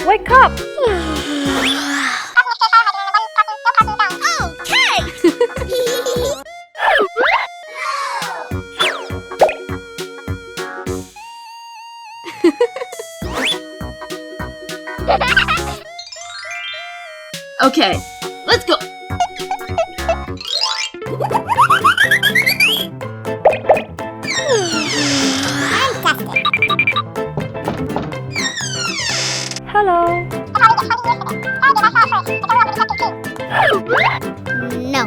Wake up! Okay, let's go. Hello. No.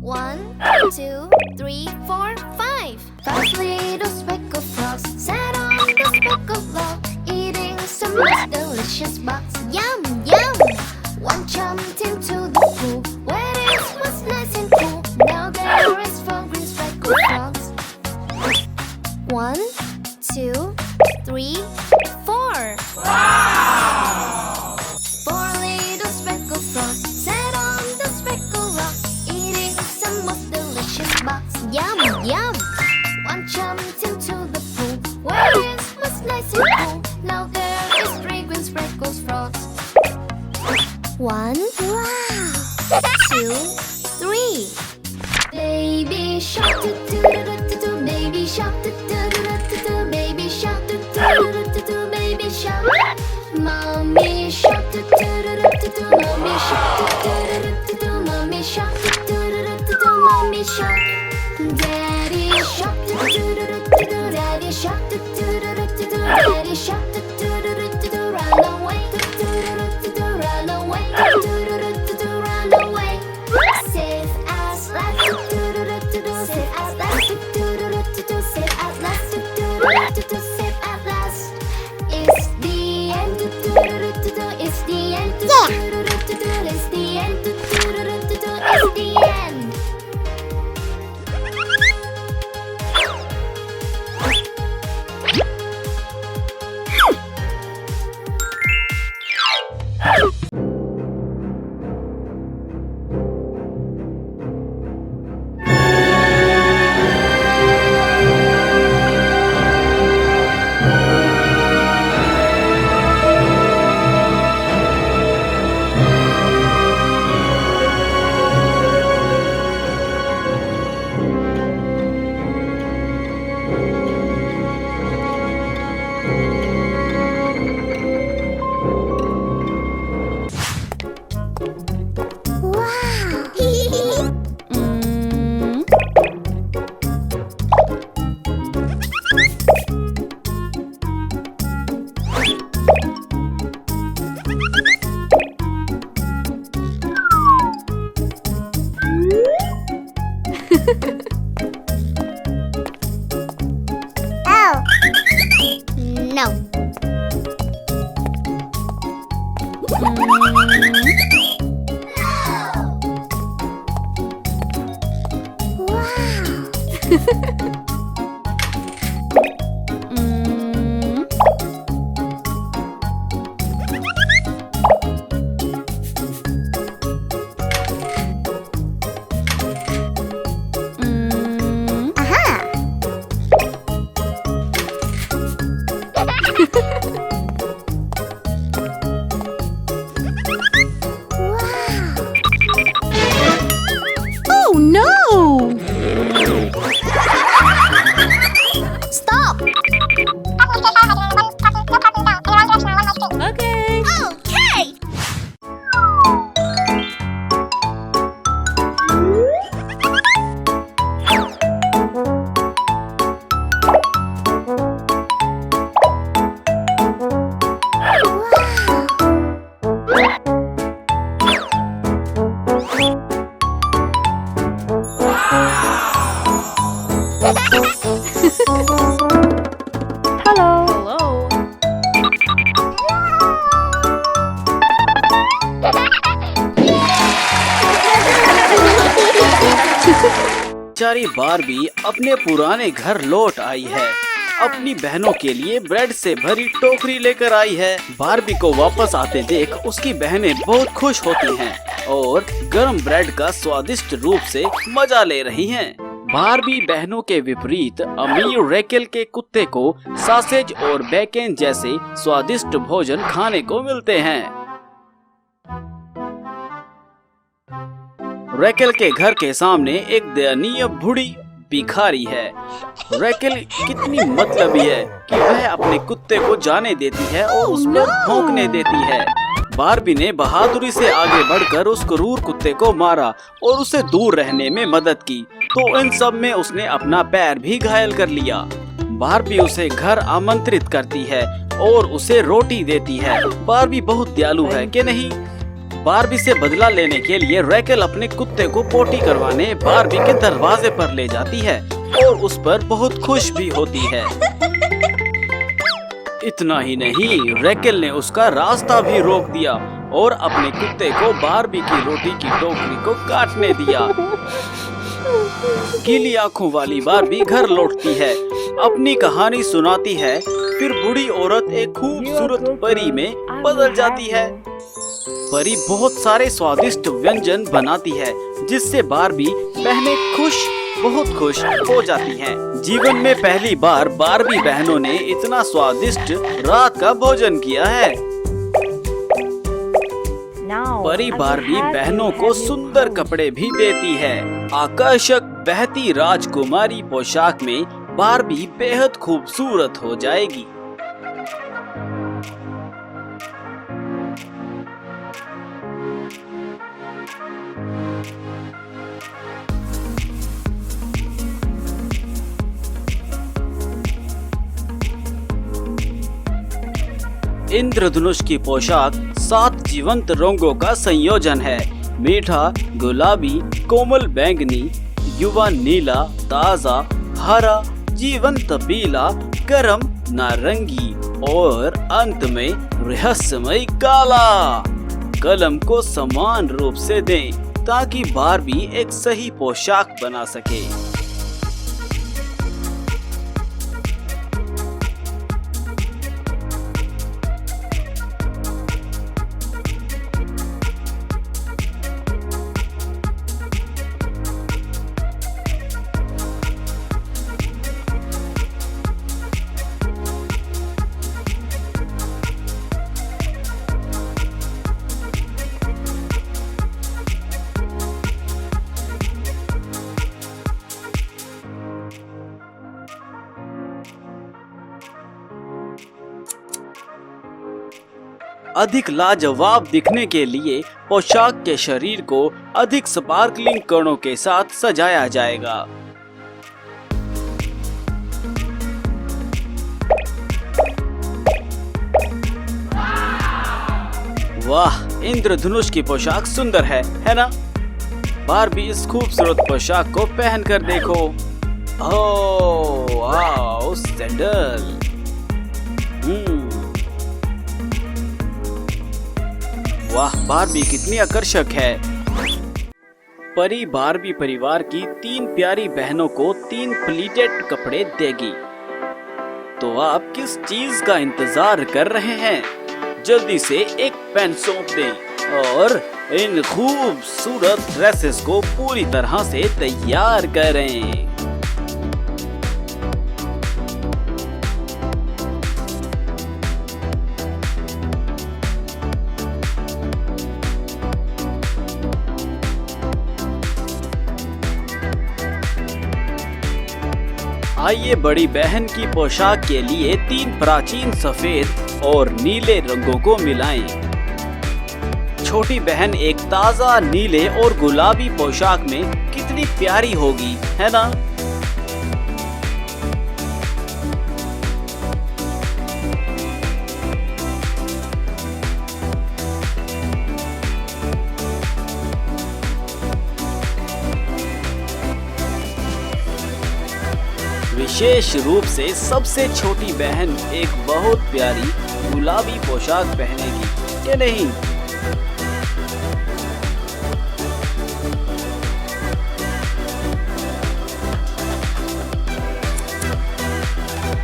One, two, three, four, five. Five little speckled frogs sat on the speckled log, eating some most delicious bugs. Yum, yum! One jumped into the pool where it was nice and cool. Now there is four green speckled frogs. One, two, three, four. Four little speckled frogs sat on the speckled rock, eating some most delicious bugs. Yum, yum! One jumped into the pool where it was nice and cool. Now there is three green speckled frogs. One, two, three. Baby shark, do do do do do. Baby shark, do do do do do. Baby shark, do do do do do. Baby shark. Mommy shark, do do do do do. Mommy shark, do do do do do. Mommy shark, do do do do do. Mommy shark. Daddy shark, do do do do do. Daddy shark, do do do do do. Daddy shark, do do do do do. Run away, do do do do do. Run away, do do do do do. Run away. Safe as last, do do do do do. Safe as last, do do do do do. Safe as last, do do do do do. Safe at last. It's the end, do do do do do. It's the end, do do do do do. It's the end, do do do do do. It's the end. Oh. No. Oh no! Stop! Okay. Okay! Hello. Hello. बेचारी Barbie अपने पुराने घर लौट आई है। अपनी बहनों के लिए ब्रेड से भरी टोकरी लेकर आई है। बारबी को वापस आते देख उसकी बहनें बहुत खुश होती हैं और गर्म ब्रेड का स्वादिष्ट रूप से मजा ले रही हैं। बारबी बहनों के विपरीत अमीर रेकेल के कुत्ते को सासेज और बेकन जैसे स्वादिष्ट भोजन खाने को मिलते हैं। रेकेल के घर के सामने एक दयनीय बूढ़ी भिखारी है। रेकेल कितनी मतलबी है कि वह अपने कुत्ते को जाने देती है और उस पर भौंकने देती है। बारबी ने बहादुरी से आगे बढ़कर उस क्रूर कुत्ते को मारा और उसे दूर रहने में मदद की, तो इन सब में उसने अपना पैर भी घायल कर लिया। बारबी उसे घर आमंत्रित करती है और उसे रोटी देती है। बारबी बहुत दयालु है कि नहीं? बारबी से बदला लेने के लिए रेकेल अपने कुत्ते को पोटी करवाने बारबी के दरवाजे पर ले जाती है और उस पर बहुत खुश भी होती है। इतना ही नहीं, रेकेल ने उसका रास्ता भी रोक दिया और अपने कुत्ते को बारबी की रोटी की टोकरी को काटने दिया। गीली आंखों वाली बारबी घर लौटती है, अपनी कहानी सुनाती है। फिर बूढ़ी औरत एक खूबसूरत परी में बदल जाती है। परी बहुत सारे स्वादिष्ट व्यंजन बनाती है जिससे बारबी बहनें बहुत खुश हो जाती हैं। जीवन में पहली बार बारबी बहनों ने इतना स्वादिष्ट रात का भोजन किया है। परी बारबी बहनों को सुंदर कपड़े भी देती है। आकर्षक बहती राजकुमारी पोशाक में बारबी बेहद खूबसूरत हो जाएगी। इंद्रधनुष की पोशाक 7 जीवंत रंगों का संयोजन है। मीठा, गुलाबी, कोमल बैंगनी, युवा नीला, ताजा हरा, जीवंत पीला, गरम नारंगी और अंत में रहस्यमय काला। कलम को समान रूप से दें ताकि बारबी एक सही पोशाक बना सके। अधिक लाजवाब दिखने के लिए पोशाक के शरीर को अधिक स्पार्कलिंग कणों के साथ सजाया जाएगा। वाह, इंद्रधनुष की पोशाक सुंदर है ना? बारबी इस खूबसूरत पोशाक को पहन कर देखो। ओह वाह, सैंडल। वाह, बारबी कितनी आकर्षक है। परी बारबी परिवार की 3 प्यारी बहनों को 3 प्लीटेड कपड़े देगी। तो आप किस चीज का इंतजार कर रहे हैं? जल्दी से एक पेन सौंप दें और इन खूबसूरत ड्रेसेस को पूरी तरह से तैयार करें। आइए बड़ी बहन की पोशाक के लिए 3 प्राचीन सफेद और नीले रंगों को मिलाएं। छोटी बहन एक ताजा नीले और गुलाबी पोशाक में कितनी प्यारी होगी, है ना? विशेष रूप से सबसे छोटी बहन एक बहुत प्यारी गुलाबी पोशाक पहनेगी, कि नहीं?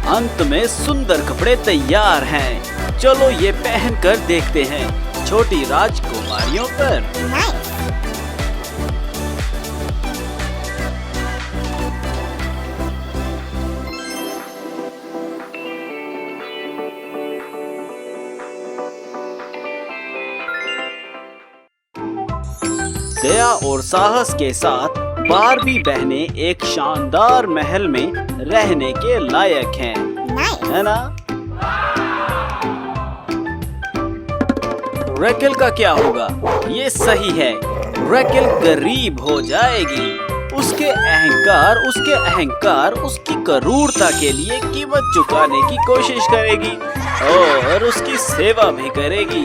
अंत में सुंदर कपड़े तैयार हैं। चलो ये पहन कर देखते हैं छोटी राजकुमारियों पर। दया और साहस के साथ बारबी बहनें एक शानदार महल में रहने के लायक हैं, है ना? रेकेल का क्या होगा? ये सही है, रेकेल गरीब हो जाएगी। उसके अहंकार उसकी क्रूरता के लिए कीमत चुकाने की कोशिश करेगी और उसकी सेवा भी करेगी।